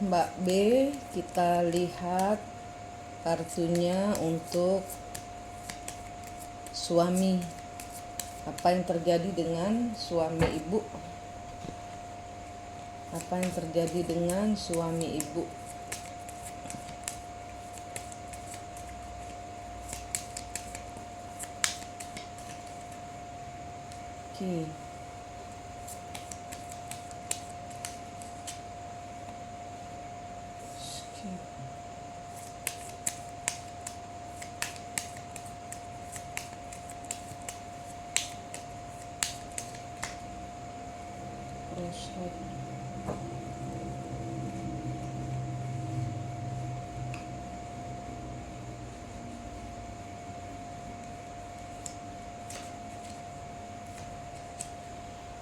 Mbak B, kita lihat kartunya untuk suami. Apa yang terjadi dengan suami ibu? Apa yang terjadi dengan suami ibu? Oke.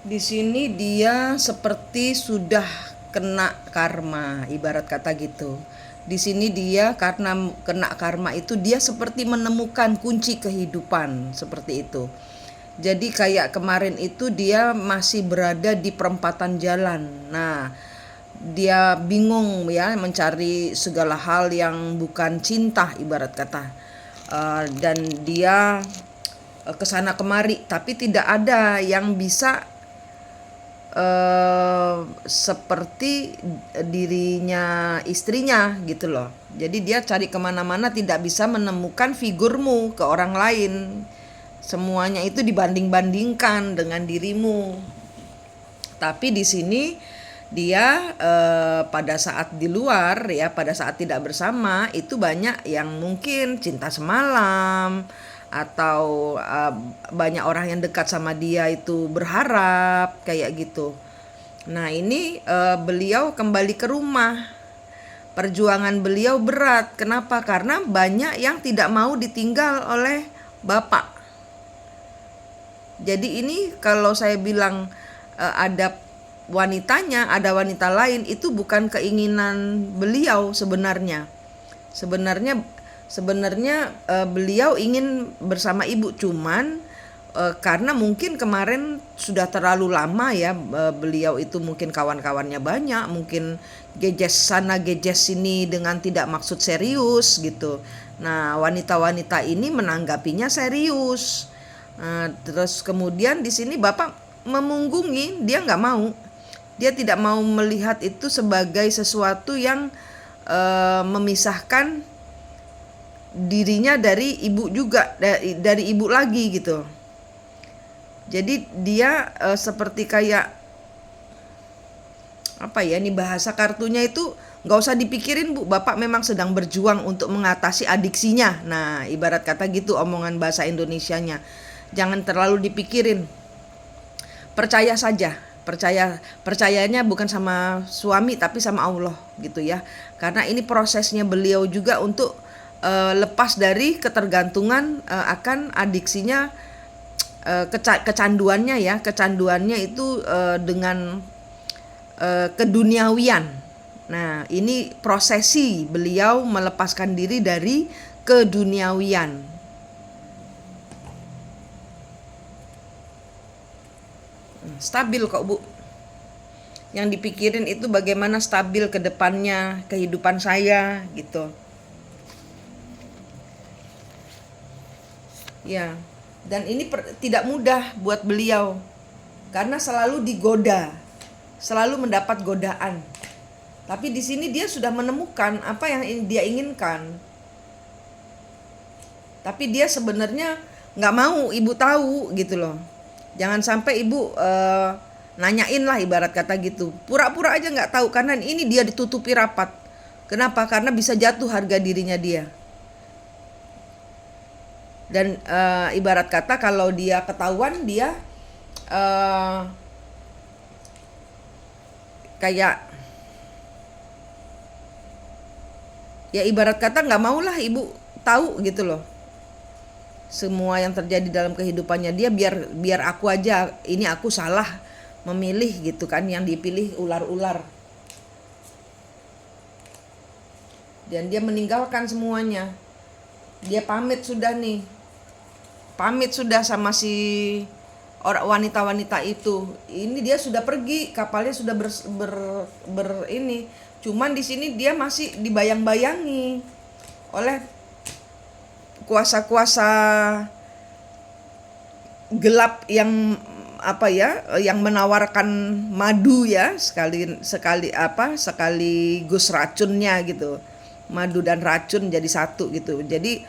Di sini dia seperti sudah kena karma, ibarat kata gitu. Di sini dia karena kena karma itu dia seperti menemukan kunci kehidupan seperti itu. Jadi kayak kemarin itu dia masih berada di perempatan jalan. Nah, dia bingung ya mencari segala hal yang bukan cinta ibarat kata. Dan dia kesana kemari tapi tidak ada yang bisa seperti dirinya istrinya gitu loh. Jadi dia cari kemana-mana tidak bisa menemukan figurmu ke orang lain. Semuanya itu dibanding-bandingkan dengan dirimu. Tapi di sini dia pada saat di luar ya, pada saat tidak bersama itu banyak yang mungkin cinta semalam atau banyak orang yang dekat sama dia itu berharap kayak gitu. Nah, ini beliau kembali ke rumah. Perjuangan beliau berat. Kenapa? Karena banyak yang tidak mau ditinggal oleh bapak. Jadi ini kalau saya bilang ada wanitanya, ada wanita lain, itu bukan keinginan beliau sebenarnya. Sebenarnya beliau ingin bersama ibu, cuman karena mungkin kemarin sudah terlalu lama ya, beliau itu mungkin kawan-kawannya banyak, mungkin gejes sana gejes sini dengan tidak maksud serius gitu. Nah, wanita-wanita ini menanggapinya serius. Terus kemudian di sini bapak memunggungi, dia nggak mau, dia tidak mau melihat itu sebagai sesuatu yang memisahkan dirinya dari ibu juga, dari ibu lagi gitu. Jadi dia seperti kayak apa ya, ini bahasa kartunya itu nggak usah dipikirin bu, bapak memang sedang berjuang untuk mengatasi adiksinya. Nah, ibarat kata gitu omongan bahasa Indonesianya. Jangan terlalu dipikirin, percaya saja. Percayanya bukan sama suami tapi sama Allah gitu ya. Karena ini prosesnya beliau juga untuk lepas dari ketergantungan akan adiksinya, kecanduannya ya, kecanduannya itu dengan keduniawian. Nah, ini prosesi beliau melepaskan diri dari keduniawian. Stabil kok bu. Yang dipikirin itu bagaimana stabil ke depannya kehidupan saya gitu. Ya, dan ini tidak mudah buat beliau karena selalu digoda, selalu mendapat godaan. Tapi di sini dia sudah menemukan apa yang dia inginkan. Tapi dia sebenarnya nggak mau ibu tahu gitu loh. Jangan sampai ibu nanyain lah ibarat kata gitu. Pura-pura aja nggak tahu karena ini dia ditutupi rapat. Kenapa? Karena bisa jatuh harga dirinya dia. Dan ibarat kata kalau dia ketahuan, dia kayak ya ibarat kata nggak maulah ibu tahu gitu loh semua yang terjadi dalam kehidupannya dia, biar aku aja, ini aku salah memilih gitu kan, yang dipilih ular-ular. Dan dia meninggalkan semuanya, dia pamit sudah nih, pamit sudah sama si orang wanita-wanita itu. Ini dia sudah pergi, kapalnya sudah ini. Cuman di sini dia masih dibayang-bayangi oleh kuasa-kuasa gelap yang yang menawarkan madu ya, sekaligus racunnya gitu. Madu dan racun jadi satu gitu. Jadi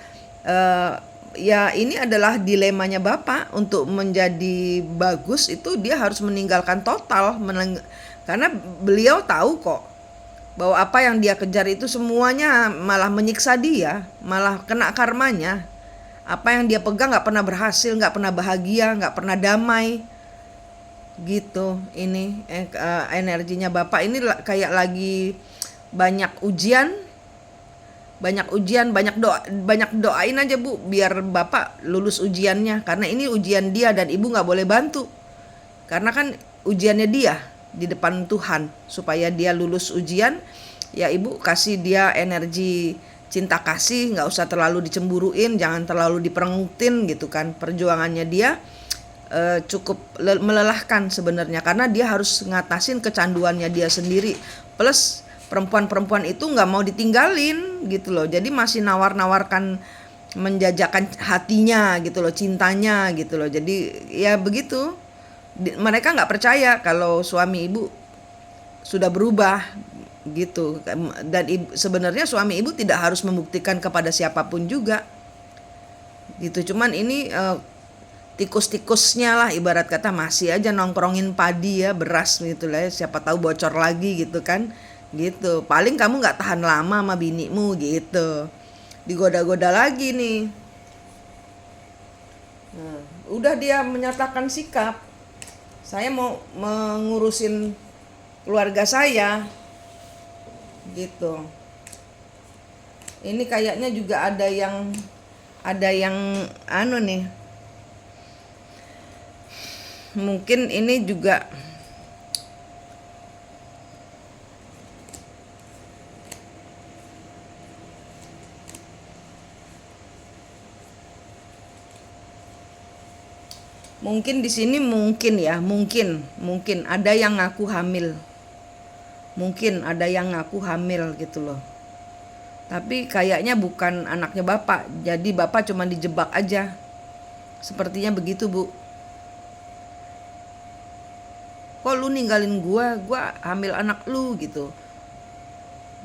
ya ini adalah dilemanya Bapak. Untuk menjadi bagus itu dia harus meninggalkan total, karena beliau tahu kok bahwa apa yang dia kejar itu semuanya malah menyiksa dia, malah kena karmanya. Apa yang dia pegang nggak pernah berhasil, nggak pernah bahagia, nggak pernah damai gitu. Ini energinya Bapak ini kayak lagi banyak ujian, banyak doain aja Bu, biar Bapak lulus ujiannya, karena ini ujian dia dan Ibu nggak boleh bantu, karena kan ujiannya dia di depan Tuhan. Supaya dia lulus ujian, ya Ibu kasih dia energi cinta kasih, nggak usah terlalu dicemburuin, jangan terlalu diperengutin gitu kan. Perjuangannya dia cukup melelahkan sebenarnya, karena dia harus ngatasin kecanduannya dia sendiri, plus perempuan-perempuan itu nggak mau ditinggalin gitu loh. Jadi masih nawar-nawarkan menjajakan hatinya gitu loh, cintanya gitu loh. Jadi ya begitu, mereka nggak percaya kalau suami Ibu sudah berubah gitu. Dan sebenarnya suami Ibu tidak harus membuktikan kepada siapapun juga gitu. Cuman ini tikus-tikusnya lah, ibarat kata masih aja nongkrongin padi ya, beras gitu lah ya. Siapa tahu bocor lagi gitu kan gitu. Paling kamu nggak tahan lama sama binimu gitu, digoda-goda lagi nih. Nah, udah dia menyatakan sikap, saya mau mengurusin keluarga saya gitu. Ini kayaknya juga ada yang nih, mungkin ini juga mungkin di sini mungkin ada yang ngaku hamil. Mungkin ada yang ngaku hamil gitu loh. Tapi kayaknya bukan anaknya Bapak. Jadi Bapak cuma dijebak aja. Sepertinya begitu, Bu. Kok lu ninggalin gua hamil anak lu gitu.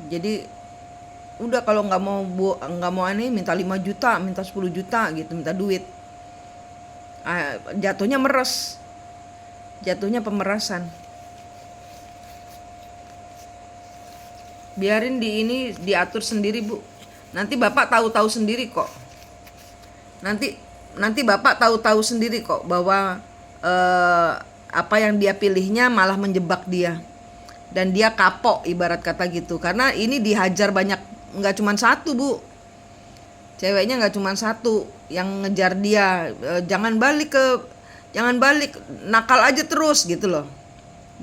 Jadi udah kalau nggak mau aneh, minta 5 juta, minta 10 juta gitu, minta duit. Jatuhnya meres, jatuhnya pemerasan. Biarin ini diatur sendiri Bu. Nanti Bapak tahu-tahu sendiri kok. Nanti Bapak tahu-tahu sendiri kok bahwa apa yang dia pilihnya malah menjebak dia, dan dia kapok ibarat kata gitu. Karena ini dihajar banyak, nggak cuma satu Bu, ceweknya nggak cuma satu yang ngejar dia. Jangan balik, nakal aja terus gitu loh.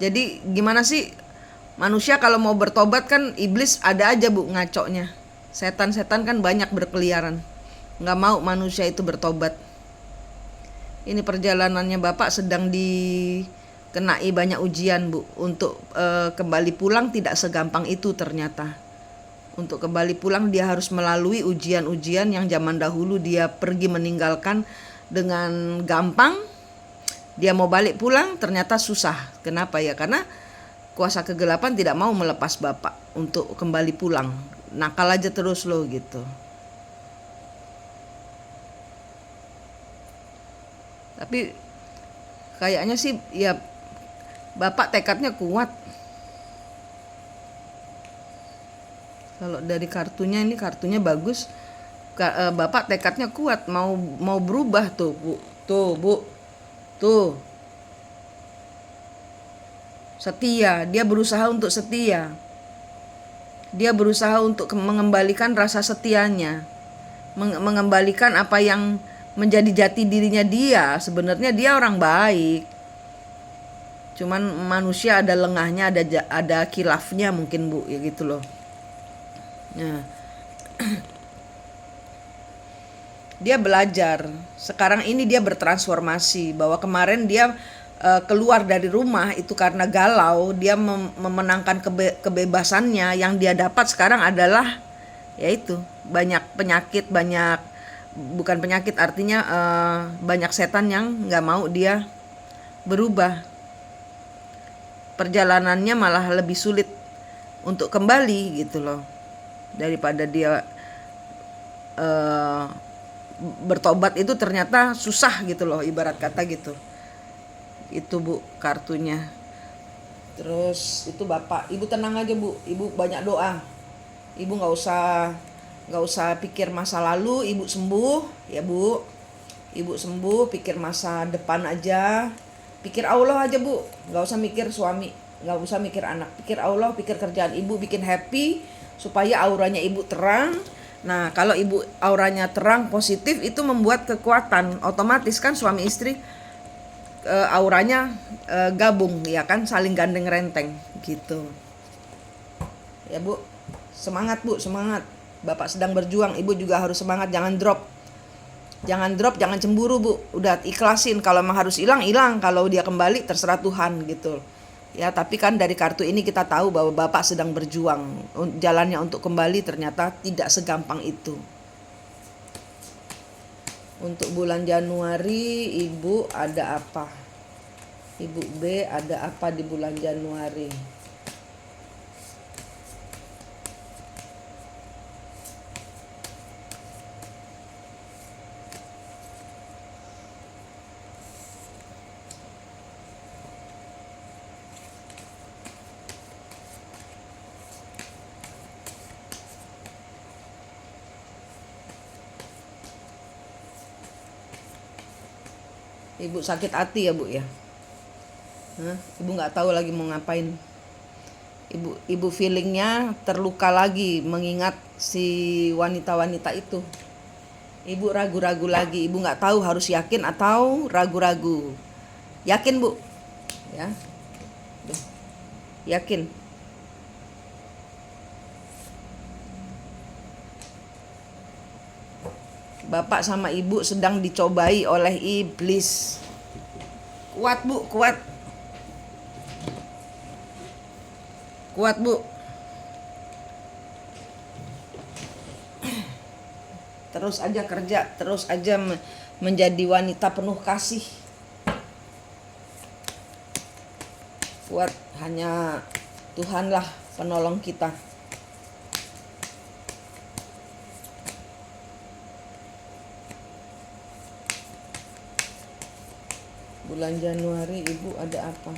Jadi gimana sih manusia kalau mau bertobat kan, iblis ada aja Bu ngaconya. Setan-setan kan banyak berkeliaran, nggak mau manusia itu bertobat. Ini perjalanannya Bapak sedang dikenai banyak ujian Bu. Untuk kembali pulang tidak segampang itu ternyata. Untuk kembali pulang dia harus melalui ujian-ujian yang zaman dahulu dia pergi meninggalkan dengan gampang. Dia mau balik pulang ternyata susah. Kenapa ya? Karena kuasa kegelapan tidak mau melepas Bapak untuk kembali pulang. Nakal aja terus lo gitu. Tapi kayaknya sih ya Bapak tekadnya kuat. Kalau dari kartunya, ini kartunya bagus. Bapak tekadnya kuat, mau berubah tuh Bu. Tuh. Setia, dia berusaha untuk setia. Dia berusaha untuk mengembalikan rasa setianya. Mengembalikan apa yang menjadi jati dirinya dia. Sebenarnya dia orang baik, cuman manusia ada lengahnya, ada kilafnya mungkin Bu, ya gitu loh. Nah, Dia belajar. Sekarang ini dia bertransformasi, bahwa kemarin dia keluar dari rumah itu karena galau, dia memenangkan kebebasannya. Yang dia dapat sekarang adalah yaitu banyak penyakit, bukan penyakit, artinya banyak setan yang nggak mau dia berubah. Perjalanannya malah lebih sulit untuk kembali gitu loh, daripada dia bertobat itu ternyata susah gitu loh, ibarat kata gitu. Itu Bu kartunya. Terus itu Bapak, Ibu tenang aja Bu, Ibu banyak doa. Ibu nggak usah pikir masa lalu, Ibu sembuh ya Bu. Ibu sembuh, pikir masa depan aja. Pikir Allah aja Bu, nggak usah mikir suami, nggak usah mikir anak. Pikir Allah, pikir kerjaan Ibu, bikin happy supaya auranya Ibu terang. Nah kalau Ibu auranya terang positif, itu membuat kekuatan. Otomatis kan suami istri auranya gabung ya kan, saling gandeng renteng gitu ya Bu. Semangat Bu, semangat. Bapak sedang berjuang, Ibu juga harus semangat. Jangan drop, jangan cemburu Bu. Udah ikhlasin, kalau memang harus hilang, kalau dia kembali terserah Tuhan gitu ya. Tapi kan dari kartu ini kita tahu bahwa Bapak sedang berjuang. Jalannya untuk kembali ternyata tidak segampang itu. Untuk bulan Januari, Ibu ada apa? Ibu B ada apa di bulan Januari? Ibu sakit hati ya Bu ya? Ibu nggak tahu lagi mau ngapain. Ibu feelingnya terluka lagi mengingat si wanita-wanita itu. Ibu ragu-ragu lagi. Ibu nggak tahu harus yakin atau ragu-ragu. Yakin Bu? Ya, yakin. Bapak sama Ibu sedang dicobai oleh iblis. Kuat Bu, kuat. Kuat Bu. Terus aja kerja, terus aja menjadi wanita penuh kasih. Kuat, hanya Tuhanlah penolong kita. Bulan Januari Ibu ada apa?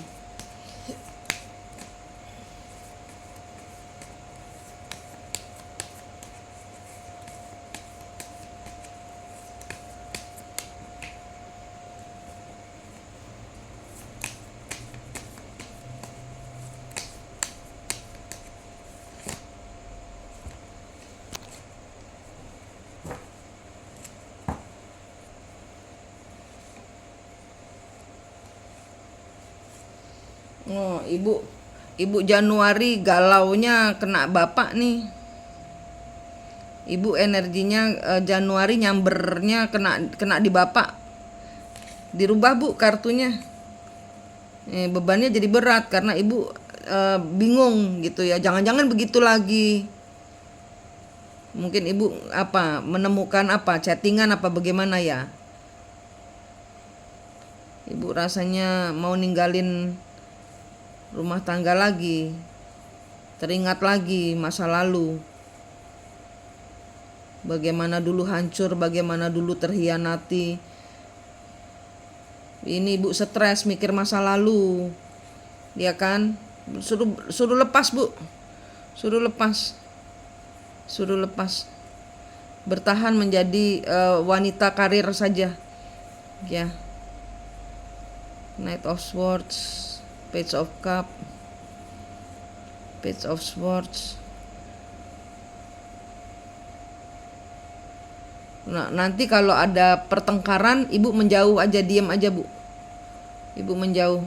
Oh, Ibu Januari galaunya kena Bapak nih. Ibu energinya Januari nyambernya kena di Bapak. Dirubah Bu kartunya. Bebannya jadi berat karena Ibu bingung gitu ya. Jangan-jangan begitu lagi. Mungkin Ibu menemukan chattingan bagaimana ya. Ibu rasanya mau ninggalin rumah tangga lagi, teringat lagi masa lalu, bagaimana dulu hancur, bagaimana dulu terhianati. Ini Ibu stres mikir masa lalu, ya kan? Suruh lepas Bu, suruh lepas, bertahan menjadi wanita karir saja, ya. Knight of Swords, Page of Cup, Page of Swords. Nah, nanti kalau ada pertengkaran, Ibu menjauh aja, diam aja Bu. Ibu menjauh,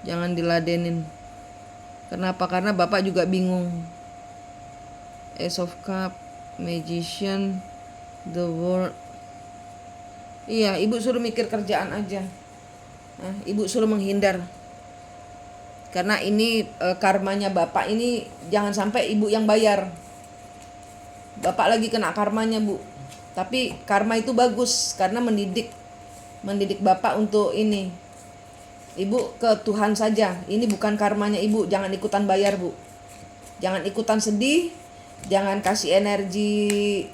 jangan diladenin. Kenapa? Karena Bapak juga bingung. Ace of Cup, Magician, The World, Iya, ibu suruh mikir kerjaan aja. Nah, ibu suruh menghindar. Karena ini karmanya bapak ini jangan sampai ibu yang bayar. Bapak lagi kena karmanya, Bu. Tapi karma itu bagus karena mendidik bapak untuk ini. Ibu ke Tuhan saja. Ini bukan karmanya ibu, jangan ikutan bayar, Bu. Jangan ikutan sedih, jangan kasih energi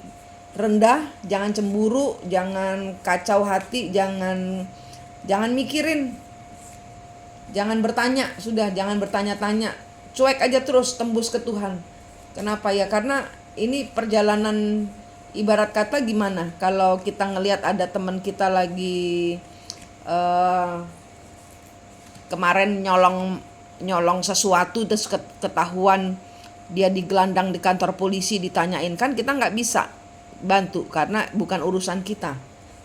rendah, jangan cemburu, jangan kacau hati, jangan mikirin. Jangan bertanya, sudah jangan bertanya-tanya. Cuek aja terus, tembus ke Tuhan. Kenapa ya? Karena ini perjalanan ibarat kata gimana? Kalau kita ngelihat ada teman kita lagi kemarin nyolong sesuatu terus ketahuan dia digelandang di kantor polisi, ditanyain, kan kita nggak bisa bantu karena bukan urusan kita,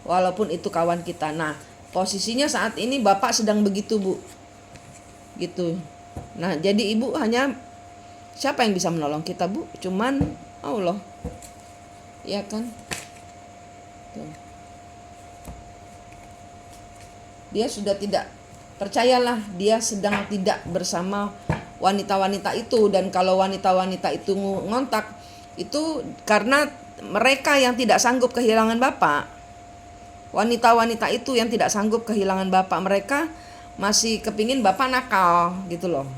walaupun itu kawan kita. Nah, posisinya saat ini bapak sedang begitu, Bu, gitu. Nah, jadi ibu hanya, siapa yang bisa menolong kita, Bu? Cuman Allah, ya kan? Tuh. Dia sudah tidak, percayalah, dia sedang tidak bersama wanita-wanita itu. Dan kalau wanita-wanita itu ngontak, itu karena mereka yang tidak sanggup kehilangan bapak. Wanita-wanita itu yang tidak sanggup kehilangan bapak, mereka masih kepingin bapak nakal gitu loh.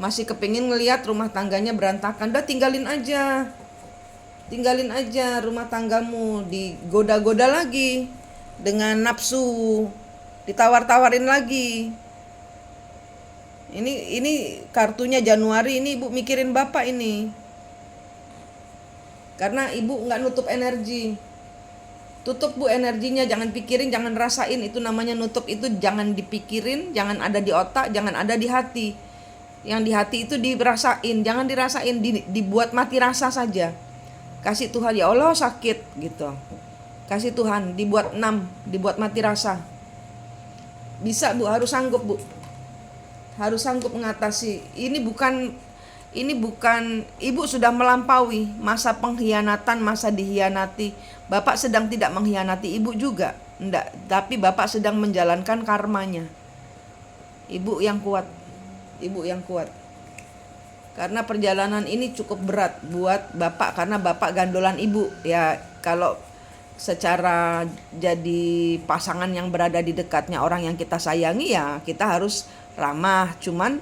Masih kepingin ngelihat rumah tangganya berantakan. Udah tinggalin aja rumah tanggamu, digoda-goda lagi dengan nafsu, ditawar-tawarin lagi. Ini kartunya Januari ini ibu mikirin bapak ini, karena ibu nggak nutup energi. Tutup, Bu, energinya, jangan pikirin, jangan rasain. Itu namanya nutup, itu jangan dipikirin, jangan ada di otak, jangan ada di hati. Yang di hati itu dirasain, jangan dirasain, dibuat mati rasa saja. Kasih Tuhan, ya Allah sakit gitu. Kasih Tuhan, dibuat mati rasa. Bisa, Bu, harus sanggup, Bu. Harus sanggup mengatasi. Ini bukan ibu sudah melampaui masa pengkhianatan, masa dihianati. Bapak sedang tidak mengkhianati ibu juga, enggak, tapi bapak sedang menjalankan karmanya. Ibu yang kuat. Karena perjalanan ini cukup berat buat bapak, karena bapak gandolan ibu. Ya, kalau secara jadi pasangan yang berada di dekatnya orang yang kita sayangi, ya kita harus ramah. Cuman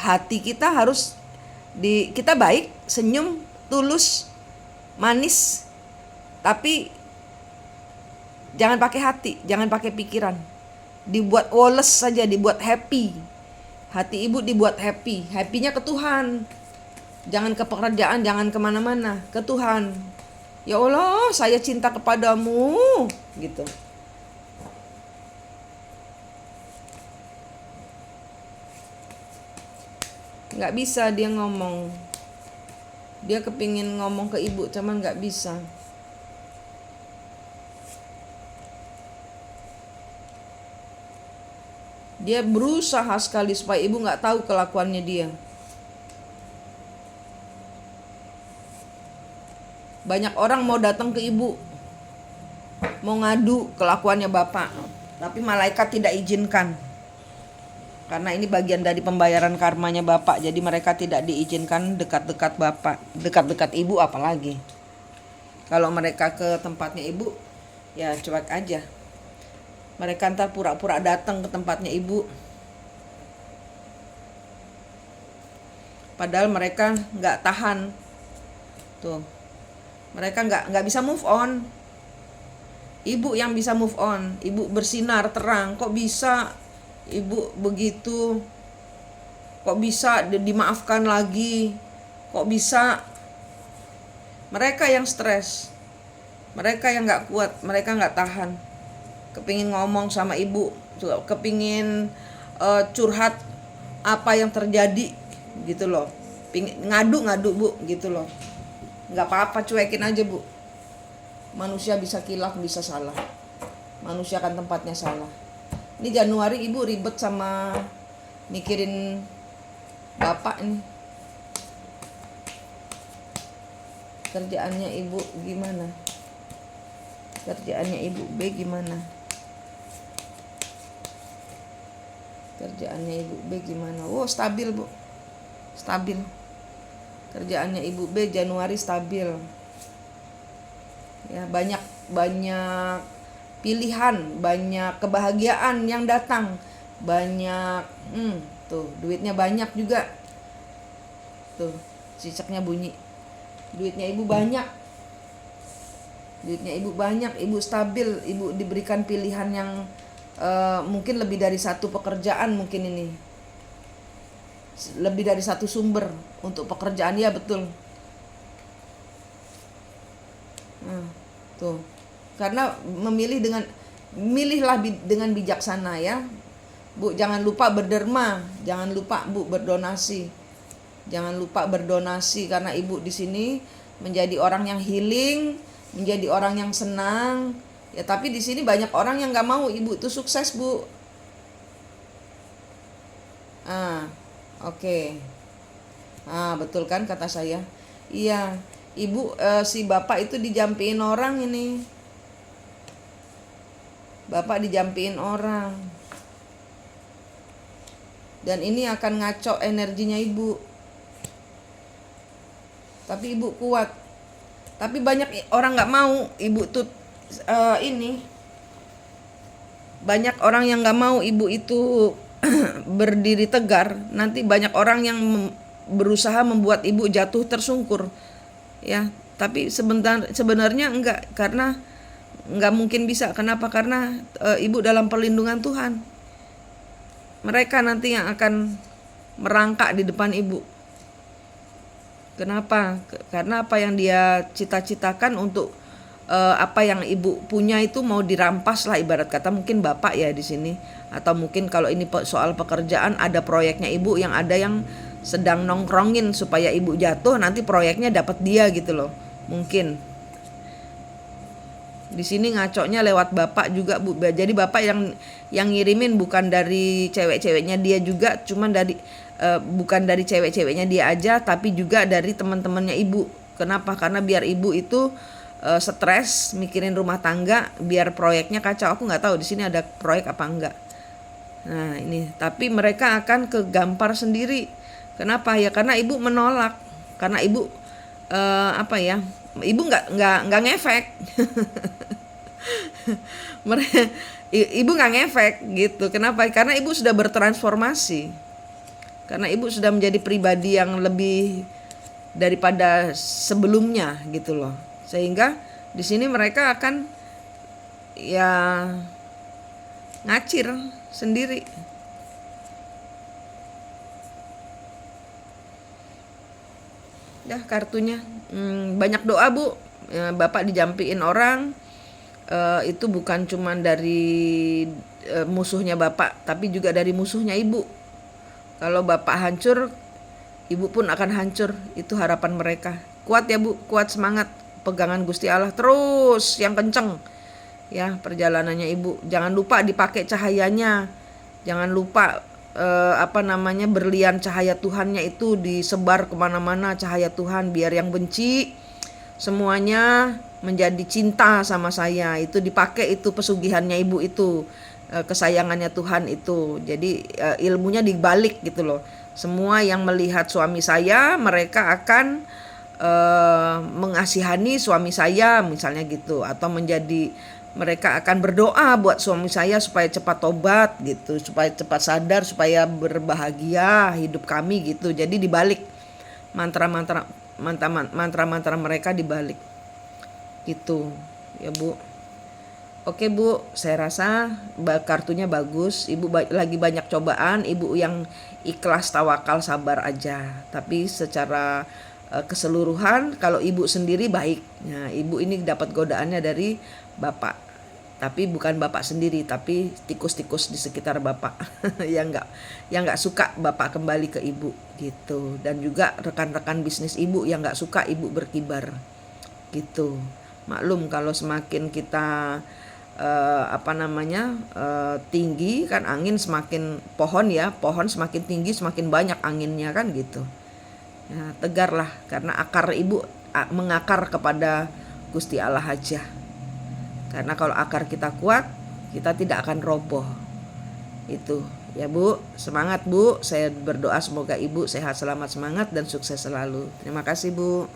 hati kita harus kita baik, senyum, tulus, manis, tapi jangan pakai hati, jangan pakai pikiran. Dibuat woles saja, dibuat happy. Hati ibu dibuat happy, happynya ke Tuhan. Jangan ke pekerjaan, jangan kemana-mana, ke Tuhan. Ya Allah, saya cinta kepadamu, gitu. Nggak bisa dia ngomong. Dia kepingin ngomong ke ibu, cuman nggak bisa. Dia berusaha sekali supaya ibu nggak tahu kelakuannya dia. Banyak orang mau datang ke ibu, mau ngadu kelakuannya bapak, tapi malaikat tidak izinkan. Karena ini bagian dari pembayaran karmanya bapak, jadi mereka tidak diizinkan dekat-dekat bapak, dekat-dekat ibu apalagi. Kalau mereka ke tempatnya ibu, ya cuek aja. Mereka ntar pura-pura datang ke tempatnya ibu, padahal mereka nggak tahan. Tuh, mereka nggak bisa move on. Ibu yang bisa move on, ibu bersinar terang. Kok bisa ibu begitu? Kok bisa dimaafkan lagi? Kok bisa? Mereka yang stres, mereka yang nggak kuat, mereka nggak tahan. Kepingin ngomong sama ibu, kepingin curhat apa yang terjadi gitu loh. Ngadu Bu, gitu loh. Nggak apa-apa, cuekin aja, Bu. Manusia bisa kilaf, bisa salah. Manusia kan tempatnya salah. Ini Januari ibu ribet sama mikirin bapak ini. Kerjaannya ibu gimana? Kerjaannya ibu B gimana? Kerjaannya ibu B gimana? Oh, stabil bu, stabil. Kerjaannya ibu B Januari stabil. Ya, banyak pilihan, banyak kebahagiaan yang datang, banyak tuh duitnya banyak juga. Tuh cicaknya bunyi, duitnya ibu banyak, ibu stabil, ibu diberikan pilihan yang mungkin lebih dari satu pekerjaan, mungkin ini lebih dari satu sumber untuk pekerjaan, ya betul. Tuh, karena milihlah dengan bijaksana ya bu. Jangan lupa berderma, jangan lupa bu berdonasi, jangan lupa berdonasi, karena ibu di sini menjadi orang yang healing, menjadi orang yang senang ya. Tapi di sini banyak orang yang nggak mau ibu itu sukses bu. Oke. Betul kan kata saya? Iya, ibu si bapak itu dijampiin orang ini. Bapak dijampiin orang. Dan ini akan ngaco energinya ibu. Tapi ibu kuat. Tapi banyak orang nggak mau ibu tuh ini. Banyak orang yang nggak mau ibu itu berdiri tegar. Nanti banyak orang yang berusaha membuat ibu jatuh tersungkur ya. Tapi sebenarnya enggak, karena enggak mungkin bisa. Kenapa? Karena ibu dalam perlindungan Tuhan. Mereka nanti yang akan merangkak di depan ibu. Kenapa? Karena apa yang dia cita-citakan untuk apa yang ibu punya itu mau dirampas lah, ibarat kata. Mungkin bapak ya di sini, atau mungkin kalau ini soal pekerjaan ada proyeknya ibu yang ada yang sedang nongkrongin supaya ibu jatuh, nanti proyeknya dapat dia gitu loh. Mungkin di sini ngaconya lewat bapak juga bu. Jadi bapak yang ngirimin bukan dari cewek-ceweknya dia juga, cuman dari bukan dari cewek-ceweknya dia aja, tapi juga dari teman-temannya ibu. Kenapa? Karena biar ibu itu stres mikirin rumah tangga, biar proyeknya kacau. Aku nggak tahu di sini ada proyek apa enggak. Nah ini, tapi mereka akan kegampar sendiri. Kenapa ya? Karena ibu menolak. Karena ibu apa ya? Ibu nggak ngefek. Ibu nggak ngefek gitu. Kenapa? Karena ibu sudah bertransformasi. Karena ibu sudah menjadi pribadi yang lebih daripada sebelumnya gitu loh. Sehingga di sini mereka akan ya ngacir sendiri. Dah kartunya banyak doa bu. Bapak dijampiin orang, itu bukan cuma dari musuhnya bapak, tapi juga dari musuhnya ibu. Kalau bapak hancur, ibu pun akan hancur. Itu harapan mereka. Kuat ya bu, kuat, semangat. Pegangan Gusti Allah terus yang kenceng ya perjalanannya ibu. Jangan lupa dipakai cahayanya. Jangan lupa berlian cahaya Tuhannya itu disebar kemana-mana, cahaya Tuhan, biar yang benci semuanya menjadi cinta sama saya. Itu dipakai, itu pesugihannya ibu itu, kesayangannya Tuhan itu. Jadi ilmunya dibalik gitu loh. Semua yang melihat suami saya, mereka akan mengasihani suami saya misalnya gitu, atau mereka akan berdoa buat suami saya supaya cepat tobat gitu, supaya cepat sadar, supaya berbahagia hidup kami gitu. Jadi dibalik mantra-mantra mereka dibalik gitu ya bu. Oke bu, saya rasa kartunya bagus. Ibu lagi banyak cobaan, ibu yang ikhlas, tawakal, sabar aja. Tapi secara keseluruhan kalau ibu sendiri baik. Nah, ibu ini dapat godaannya dari bapak. Tapi bukan bapak sendiri, tapi tikus-tikus di sekitar bapak yang nggak suka bapak kembali ke ibu gitu. Dan juga rekan-rekan bisnis ibu yang nggak suka ibu berkibar gitu. Maklum kalau semakin kita tinggi kan angin semakin, pohon semakin tinggi semakin banyak anginnya kan gitu. Ya, tegarlah karena akar ibu mengakar kepada Gusti Allah aja. Karena kalau akar kita kuat, kita tidak akan roboh. Itu ya Bu, semangat Bu. Saya berdoa semoga Ibu sehat, selamat, semangat dan sukses selalu. Terima kasih Bu.